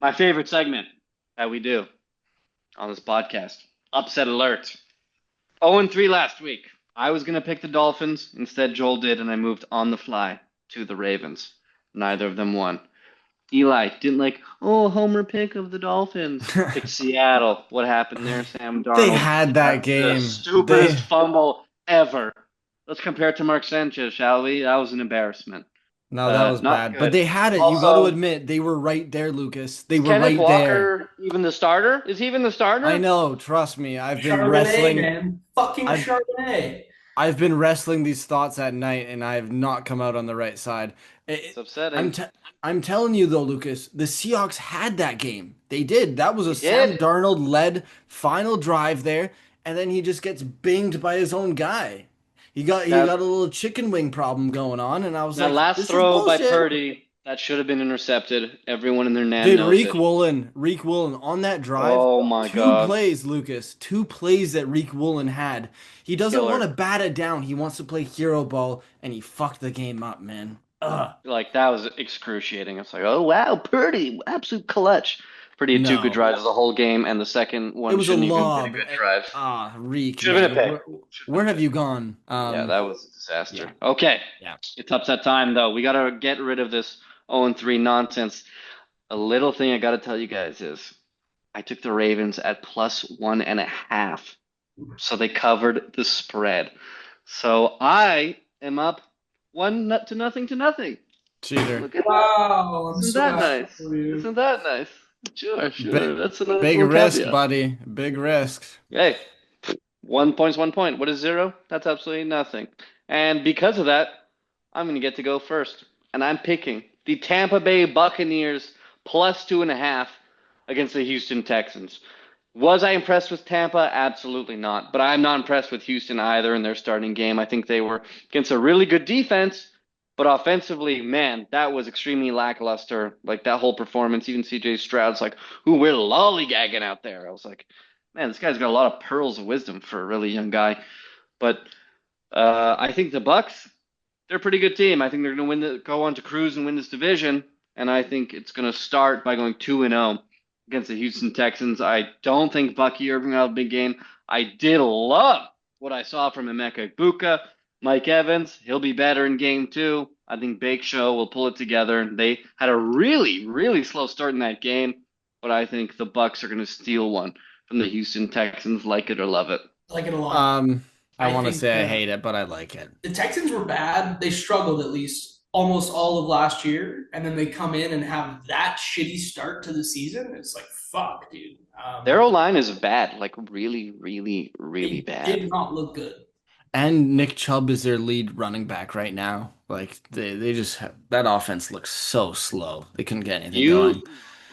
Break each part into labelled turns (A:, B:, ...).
A: My favorite segment that we do on this podcast. Upset alert. 0-3 last week. I was going to pick the Dolphins. Instead, Joel did, and I moved on the fly to the Ravens. Neither of them won. Eli didn't homer pick of the Dolphins. Picked Seattle. What happened there? Sam
B: They
A: Darnold
B: had
A: had
B: that
A: the
B: game.
A: stupidest fumble ever. Let's compare it to Mark Sanchez, shall we? That was an embarrassment.
B: No, that was
A: Not
B: bad. But
A: good.
B: they had it. You got to
A: Also,
B: admit, they were right there, Lucas. They
A: is
B: were
A: Kenneth
B: right there.
A: Walker even the starter? Is he even the
B: I
A: starter?
B: know, trust me. I've been
C: Charbonnet,
B: wrestling.
C: man. Fucking
B: I've
C: Charbonnet.
B: I've been wrestling these thoughts at night, and I have not come out on the right side.
A: It's
B: It, I'm
A: upsetting.
B: t I'm telling you though, Lucas, the Seahawks had that game. They did. That was a
A: He
B: Sam
A: did.
B: Darnold led final drive there, and then he just gets binged by his own guy. He got
A: That
B: a little chicken wing problem going on, and I was
A: that
B: like,
A: last
B: this is
A: throw by
B: bullshit.
A: Purdy, that should have been intercepted. Everyone in their nan
B: Dude,
A: knows it.
B: Reek Woolen on that drive,
A: Oh my
B: two
A: God.
B: plays, Lucas, two plays that Reek Woolen had. He doesn't want
A: Killer.
B: to bat it down. He wants to play hero ball, and he fucked the game up, man. Ugh.
A: Like that was excruciating. It's like, oh wow, Purdy, absolute clutch. Purdy had two good
B: No,
A: drives the whole game, and the second
B: it
A: one
B: was a
A: shouldn't even been a
B: lob.
A: good drive.
B: Reek,
A: Should have been a
B: man,
A: pick. Should have
B: where
A: been a
B: have
A: pick.
B: you gone?
A: Yeah, that was a
B: Yeah,
A: disaster. Okay,
B: yeah.
A: it's upset time though. We gotta get rid of this 0-3 nonsense. A little thing I gotta tell you guys is I took the Ravens at +1.5, so they covered the spread. So I am up to nothing to nothing.
B: Cheater.
A: Look at that.
C: Wow, I'm
A: Isn't
C: so
A: that
C: happy
A: nice?
C: for you.
A: Isn't that nice? Sure,
B: Big,
A: sure. That's a nice
B: big
A: little
B: risk,
A: caveat.
B: buddy. Big risk.
A: Hey, 1 point's 1 point. What is zero? That's absolutely nothing. And because of that, I'm going to get to go first. And I'm picking the Tampa Bay Buccaneers +2.5 against the Houston Texans. Was I impressed with Tampa? Absolutely not. But I'm not impressed with Houston either in their starting game. I think they were against a really good defense, but offensively, man, that was extremely lackluster. Like that whole performance, even CJ Stroud's like, "Who we're lollygagging out there." I was like, man, this guy's got a lot of pearls of wisdom for a really young guy. But I think the Bucks, they're a pretty good team. I think they're going to go on to cruise and win this division. And I think it's going to start by going 2-0 against the Houston Texans. I don't think Bucky Irving will have a big game. I did love what I saw from Emeka Egbuka. Mike Evans, he'll be better in game two. I think Bake Show will pull it together. They had a really, really slow start in that game, but I think the Bucks are going to steal one from the Houston Texans, like it or love it.
C: Like it a lot.
B: Um, I
C: I
B: want to
C: think
B: say I hate it, but I like it.
C: the Texans were bad. They struggled at least almost all of last year, and then they come in and have that shitty start to the season. It's like fuck, dude.
A: Their O line is bad, like really, really, really
C: It
A: bad.
C: did not look good.
B: And Nick Chubb is their lead running back right now. Like they just have, that offense looks so slow. They couldn't get anything
A: You,
B: going.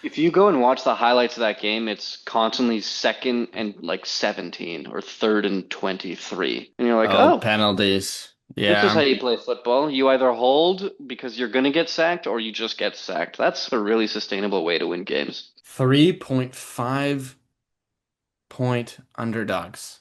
A: if you go and watch the highlights of that game, it's constantly second and like 17 or third and 23. And you're like,
B: Oh,
A: oh,
B: penalties.
A: this is how
B: Yeah.
A: you play football. You either hold because you're going to get sacked or you just get sacked. That's a really sustainable way to win games.
B: 3.5 point underdogs.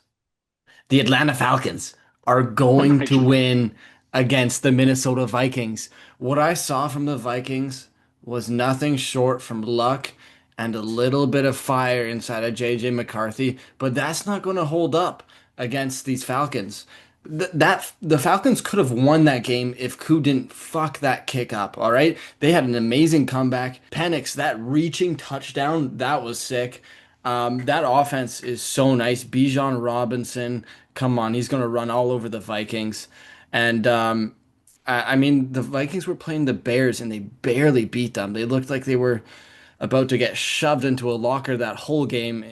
B: The Atlanta Falcons are
A: Oh
B: going
A: my
B: to
A: God.
B: win against the Minnesota Vikings. What I saw from the Vikings was nothing short from luck and a little bit of fire inside of JJ McCarthy, but that's not going to hold up against these Falcons. The Falcons could have won that game if Koo didn't fuck that kick up, all right? They had an amazing comeback. Penix, that reaching touchdown, that was sick. That offense is so nice. Bijan Robinson, come on, he's gonna run all over the Vikings. And I mean, the Vikings were playing the Bears and they barely beat them. They looked like they were about to get shoved into a locker that whole game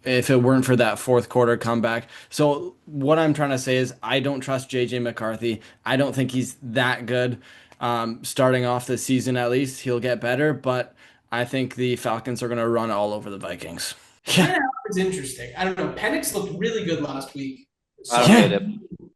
B: if it weren't for that fourth quarter comeback. So what I'm trying to say is I don't trust JJ McCarthy. I don't think he's that good. Starting off the season at least, he'll get better, but I think the Falcons are gonna run all over the Vikings. Yeah.
C: 2.5 is interesting. I don't know. Penix looked really good last week.
A: I
C: So
A: don't hate
B: Yeah.
A: it.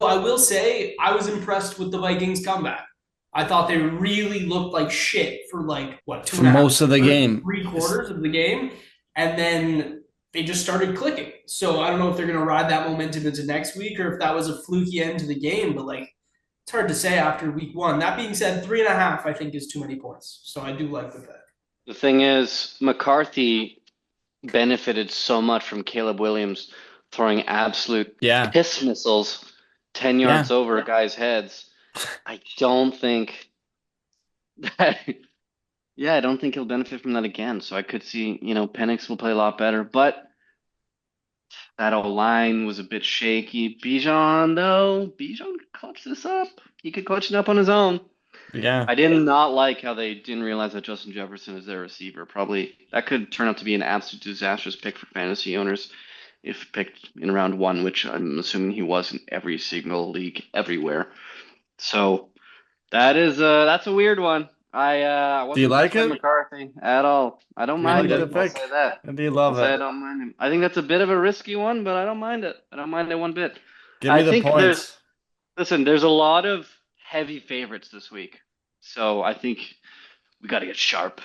C: I will say I was impressed with the Vikings comeback. I thought they really looked like shit for like what two
B: For
C: and a half
B: most of the
C: quarters,
B: game.
C: three quarters of the game, and then they just started clicking. So I don't know if they're gonna ride that momentum into next week or if that was a fluky end to the game, but like it's hard to say after week one. That being said, 3.5 I think is too many points. So I do like the bet.
A: The thing is, McCarthy benefited so much from Caleb Williams throwing absolute
B: Yeah,
A: piss missiles 10
B: yeah.
A: yards over guys' heads. I don't think that, yeah, I don't think he'll benefit from that again. So I could see, Penix will play a lot better, but that old line was a bit shaky. Bijan, though, Bijan could clutch this up. He could clutch it up on his own.
B: Yeah.
A: I did not like how they didn't realize that Justin Jefferson is their receiver. Probably that could turn out to be an absolute disastrous pick for fantasy owners if picked in round one, which I'm assuming he was in every single league everywhere. So that's a weird one. I
B: Do you
A: wasn't
B: like
A: impressed by
B: it?
A: McCarthy at all. I don't
B: Do you
A: mind
B: like
A: it.
B: the
A: I'll
B: pick?
A: say that.
B: Do you
A: I'll
B: love
A: say I
B: it?
A: don't mind him. I think that's a bit of a risky one, but I don't mind it. I don't mind it one bit.
B: Give me
A: I
B: the
A: think there's
B: points.
A: listen, there's a lot of heavy favorites this week. So I think we got to get sharp.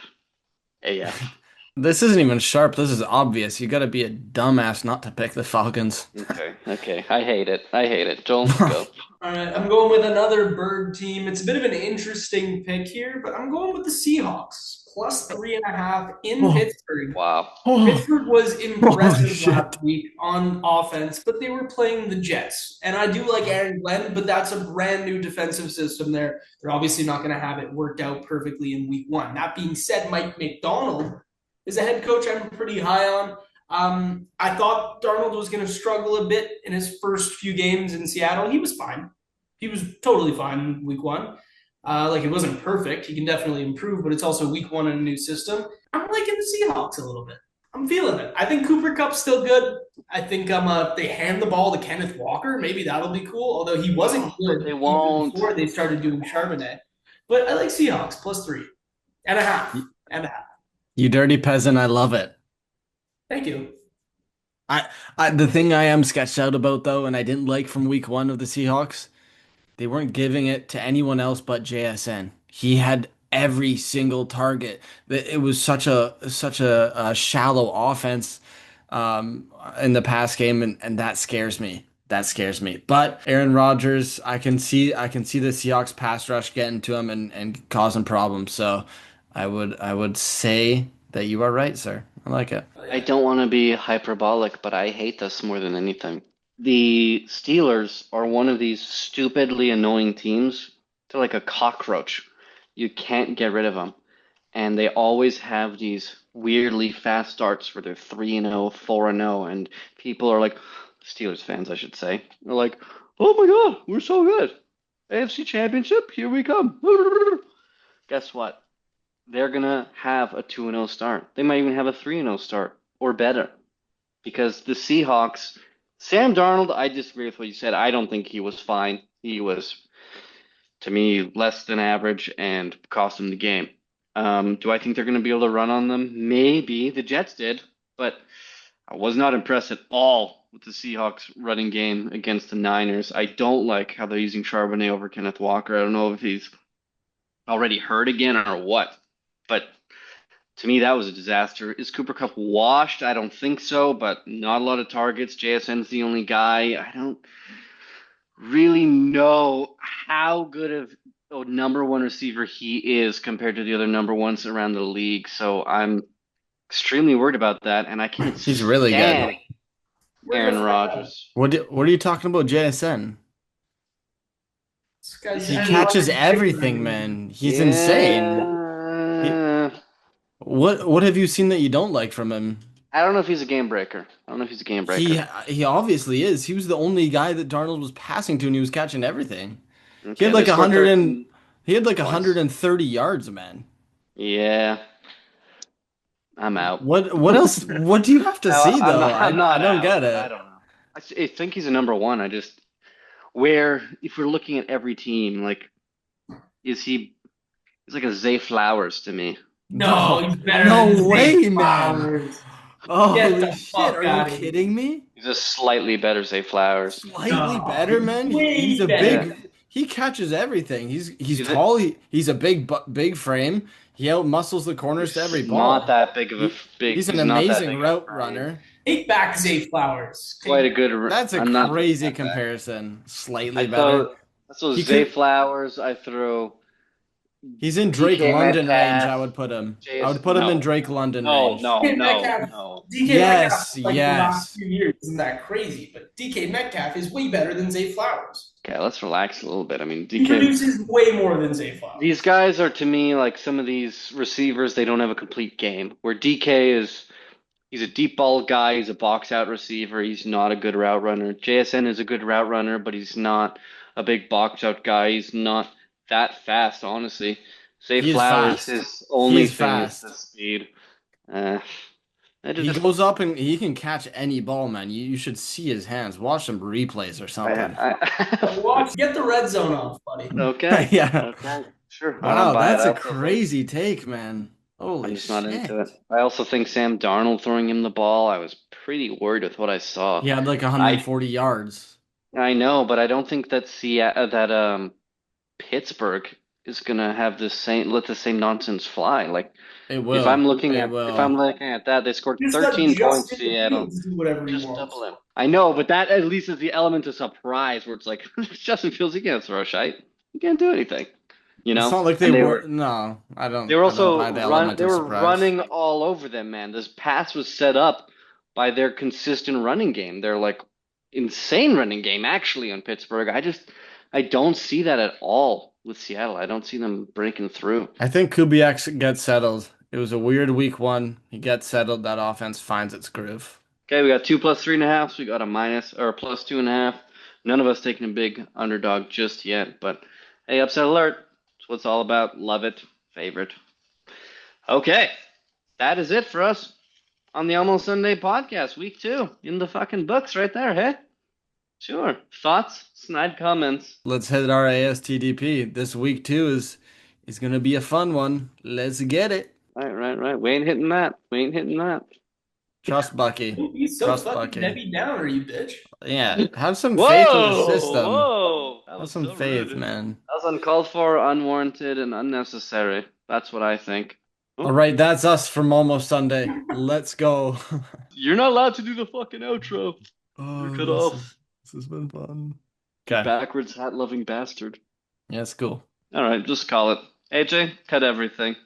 A: AF.
B: This isn't even sharp. This is obvious. You got to be a dumbass not to pick the Falcons.
A: Okay, okay. I hate it. I hate it. Joel, go.
C: All right, I'm going with another bird team. It's a bit of an interesting pick here, but I'm going with the Seahawks plus 3.5 in
B: Oh,
C: Pittsburgh.
A: Wow.
B: oh,
C: Pittsburgh was
B: holy
C: impressive
B: shit.
C: last week on offense, but they were playing the Jets. And I do like Aaron Glenn, but that's a brand new defensive system there. They're obviously not going to have it worked out perfectly in week one. That being said, Mike McDonald is a head coach I'm pretty high on. I thought Darnold was going to struggle a bit in his first few games in Seattle. He was fine. He was totally fine in week one. Like it wasn't perfect. He can definitely improve, but it's also week one in a new system. I'm liking the Seahawks a little bit. I'm feeling it. I think Cooper Cup's still good. I think they hand the ball to Kenneth Walker. Maybe that'll be cool. Although he wasn't
A: They
C: good even
A: won't.
C: before they started doing Charbonnet. But I like Seahawks plus 3.5 and a half.
B: You dirty peasant, I love it.
C: Thank you.
B: The thing I am sketched out about though, and I didn't like from week one of the Seahawks, they weren't giving it to anyone else but JSN. He had every single target. It was such a shallow offense in the past game, and that scares me. That scares me. But Aaron Rodgers, I can see the Seahawks pass rush getting to him and causing problems. So I would say that you are right, sir. I like it.
C: Oh,
A: I
C: yeah.
A: don't want to be hyperbolic, but I hate this more than anything. The Steelers are one of these stupidly annoying teams. They're like a cockroach. You can't get rid of them. And they always have these weirdly fast starts where they're 3-0, 4-0, and people are like, Steelers fans, I should say, they're like, oh my God, we're so good. AFC Championship, here we come. Guess what? They're gonna have a 2-0 start. They might even have a 3-0 start or better because the Seahawks, Sam Darnold, I disagree with what you said. I don't think he was fine. He was, to me, less than average and cost them the game. Do I think they're going to be able to run on them? Maybe the Jets did, but I was not impressed at all with the Seahawks running game against the Niners. I don't like how they're using Charbonnet over Kenneth Walker. I don't know if he's already hurt again or what, but to me, that was a disaster. Is Cooper Cup washed? I don't think so, but not a lot of targets. JSN's the only guy. I don't really know how good of a number one receiver he is compared to the other number ones around the league. So I'm extremely worried about that, and I can't
B: He's really good.
A: stand
C: Where
A: Aaron
C: the fuck?
A: Rodgers.
B: What are you talking about, JSN?
C: This guy's
B: He
C: Aaron
B: catches
C: Rodgers'
B: everything,
C: Bitcoin.
B: man. He's insane. He,
A: Yeah.
B: what have you seen that you don't like from him?
A: I don't know if he's a game breaker. I don't know if he's a game
B: He
A: breaker.
B: he obviously is. He was the only guy that Darnold was passing to, and he was catching everything. He
A: Okay,
B: had
A: they
B: like a
A: scored
B: hundred and
A: 13
B: he had like
A: points.
B: 130 yards, man.
A: Yeah, I'm out.
B: What else? What do you have to
A: No,
B: see
A: I'm
B: though?
A: not. I'm
B: I
A: not
B: don't
A: out,
B: get
A: but I
B: it.
A: don't know. I think he's a number one. I just where if we're looking at every team, like is he? He's like a Zay Flowers to me.
C: No,
B: No,
C: he's better than
B: no
C: Zay
B: way, man.
C: Flowers. Get
B: Holy
C: the
B: shit,
C: fuck
B: are you
C: out of here.
B: kidding me?
A: He's a slightly better Zay Flowers.
B: Slightly
C: No,
B: better,
C: he's
B: man. He's
C: way
B: a
C: better.
A: Yeah.
B: big. He catches everything. He's
A: Is it?
B: tall. He's a big frame. He out muscles the corners to every
A: He's not
B: ball.
A: that big of a
B: He
A: big.
B: he's an
A: He's not that
B: amazing
A: big of a
B: route
A: frame.
B: runner.
C: Take back Zay Flowers.
A: Quite a
C: Take
A: good.
B: That's a
A: I'm not taking
B: crazy
A: that back.
B: comparison.
A: I
B: Slightly better.
A: thought so.
B: He
A: Zay
B: could.
A: Flowers. I throw.
B: He's in Drake
A: DK
B: London range,
A: Metcalf,
B: I would put him. I
A: JS.
B: would put him in
A: No,
B: Drake London
A: no,
B: range.
A: no,
C: DK
A: no,
C: Metcalf,
A: no.
C: DK Metcalf,
B: Yes,
C: like the last
B: yes.
C: few years, isn't that crazy? But DK Metcalf is way better than Zay Flowers.
A: Okay, let's relax a little bit. I mean,
C: He
A: DK.
C: produces way more than Zay Flowers.
A: These guys are to me like some of these receivers. They don't have a complete game. Where DK is, he's a deep ball guy. He's a box out receiver. He's not a good route runner. JSN is a good route runner, but he's not a big box out guy. He's not that fast, honestly. Zay
B: He is
A: Flowers,
B: fast.
A: his only
B: He is
A: thing is
B: fast.
A: the speed. Uh, I
B: He
A: just,
B: goes up and he can catch any ball, man. You should see his hands. Watch some replays or something.
C: Get the red zone off, buddy.
A: Okay.
B: Yeah.
A: Okay. Sure.
B: Wow, that's a
A: I'll take it.
B: crazy take, man.
A: I'm
B: Holy
A: just not
B: shit.
A: into it. I also think Sam Darnold throwing him the ball, I was pretty worried with what I saw.
B: He had like 140 yards.
A: I know, but I don't think that Pittsburgh is gonna have let the same nonsense fly. Like
B: It will.
A: if I'm looking
B: It
A: at
B: will.
A: if I'm looking at that, they scored
C: Just let
A: 13 points
C: Justin
A: Seattle.
C: Fields do whatever he
A: Just
C: wants.
A: double him. I know, but that at least is the element of surprise where it's like Justin Fields, he can't throw a shite. He can't do anything. You know?
B: It's not like
A: And
B: they were. No, I don't.
A: They were
B: I don't
A: also
B: buy the element
A: they
B: of
A: were
B: surprise.
A: running all over them, man. This pass was set up by their consistent running game. They're like insane running game actually on Pittsburgh. I don't see that at all with Seattle. I don't see them breaking through.
B: I think Kubiak gets settled. It was a weird week one. He gets settled. That offense finds its groove.
A: Okay, we got 2 plus 3.5. So we got a minus or a plus 2.5. None of us taking a big underdog just yet, but hey, upset alert. That's what it's all about. Love it. Favorite. Okay, that is it for us on the Almost Sunday podcast, week 2 in the fucking books right there. Hey, sure. Thoughts, snide comments.
B: Let's hit our ASTDP. This week two is gonna be a fun one. Let's get it.
A: Right. We ain't hitting that.
B: Trust Bucky.
C: Don't be so
B: Trust
C: fucking
B: Bucky.
C: Debbie Downer, you bitch.
B: Yeah, have some faith in the system.
A: Whoa! That
B: Have
A: was
B: some
A: so
B: faith,
A: rude.
B: man.
A: That was uncalled for, unwarranted, and unnecessary. That's what I think.
B: All right, that's us from Almost Sunday. Let's go.
A: You're not allowed to do the fucking outro. You're cut off.
B: This has been fun. Okay.
A: Backwards hat loving bastard.
B: Yeah, it's cool.
A: All right, just call it. AJ, cut everything.